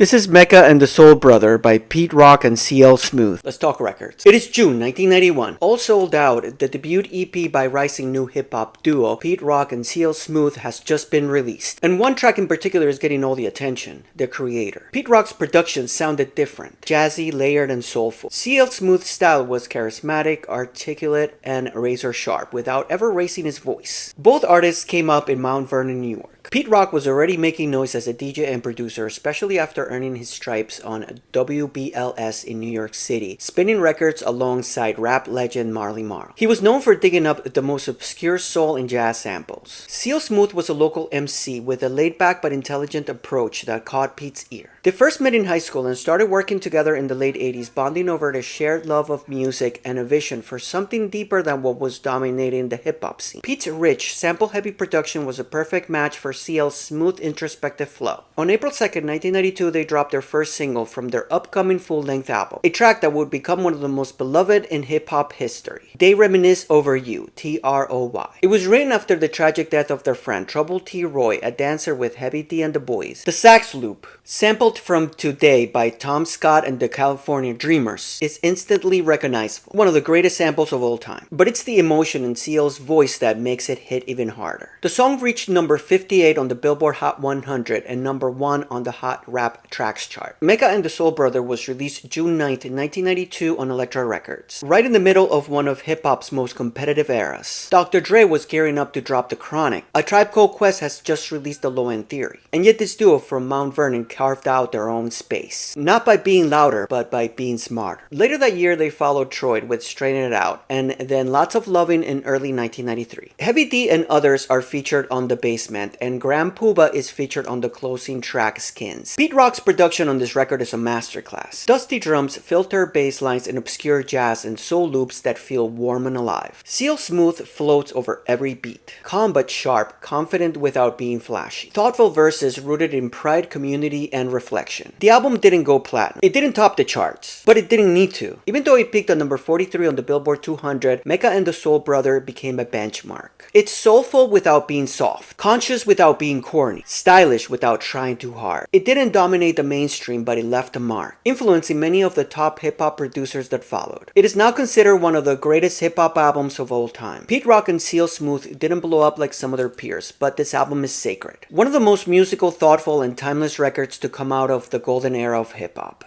This is MECCA and the Soul Brother by Pete Rock and CL Smooth. Let's talk records. It is June 1991. All sold out, the debut EP by rising new hip-hop duo Pete Rock and CL Smooth has just been released. And one track in particular is getting all the attention, The Creator. Pete Rock's production sounded different, jazzy, layered, and soulful. CL Smooth's style was charismatic, articulate, and razor sharp without ever raising his voice. Both artists came up in Mount Vernon, New York. Pete Rock was already making noise as a DJ and producer, especially after earning his stripes on WBLS in New York City, spinning records alongside rap legend Marley Marl. He was known for digging up the most obscure soul and jazz samples. CL Smooth was a local MC with a laid-back but intelligent approach that caught Pete's ear. They first met in high school and started working together in the late 80s, bonding over the shared love of music and a vision for something deeper than what was dominating the hip-hop scene. Pete's rich, sample-heavy production was a perfect match for CL's smooth, introspective flow. On April 2nd, 1992, they dropped their first single from their upcoming full-length album, a track that would become one of the most beloved in hip-hop history. They Reminisce Over You, T-R-O-Y. It was written after the tragic death of their friend, Trouble T. Roy, a dancer with Heavy D and the Boys. The sax loop, sampled from Today by Tom Scott and the California Dreamers, is instantly recognizable, one of the greatest samples of all time. But it's the emotion in CL's voice that makes it hit even harder. The song reached number 58 on the Billboard Hot 100 and number 1 on the Hot Rap Tracks chart. MECCA and the Soul Brother was released June 9th, 1992 on Elektra Records, right in the middle of one of hip-hop's most competitive eras. Dr. Dre was gearing up to drop The Chronic. A Tribe Called Quest has just released The Low End Theory. And yet this duo from Mount Vernon carved out their own space. Not by being louder, but by being smarter. Later that year, they followed Troy with Straighten It Out, and then Lots of Lovin' in early 1993. Heavy D and others are featured on The Basement, and Graham Puba is featured on the closing track Skins. Pete Rock's production on this record is a masterclass. Dusty drums, filter bass lines, and obscure jazz and soul loops that feel warm and alive. CL Smooth floats over every beat. Calm but sharp, confident without being flashy. Thoughtful verses rooted in pride, community, and reflection. The album didn't go platinum. It didn't top the charts, but it didn't need to. Even though it peaked at number 43 on the Billboard 200, MECCA and the Soul Brother became a benchmark. It's soulful without being soft, conscious without being corny, stylish without trying too hard. It didn't dominate the mainstream, but it left a mark, influencing many of the top hip-hop producers that followed. It is now considered one of the greatest hip-hop albums of all time. Pete Rock and CL Smooth didn't blow up like some of their peers, but this album is sacred. One of the most musical, thoughtful, and timeless records to come out of the golden era of hip-hop.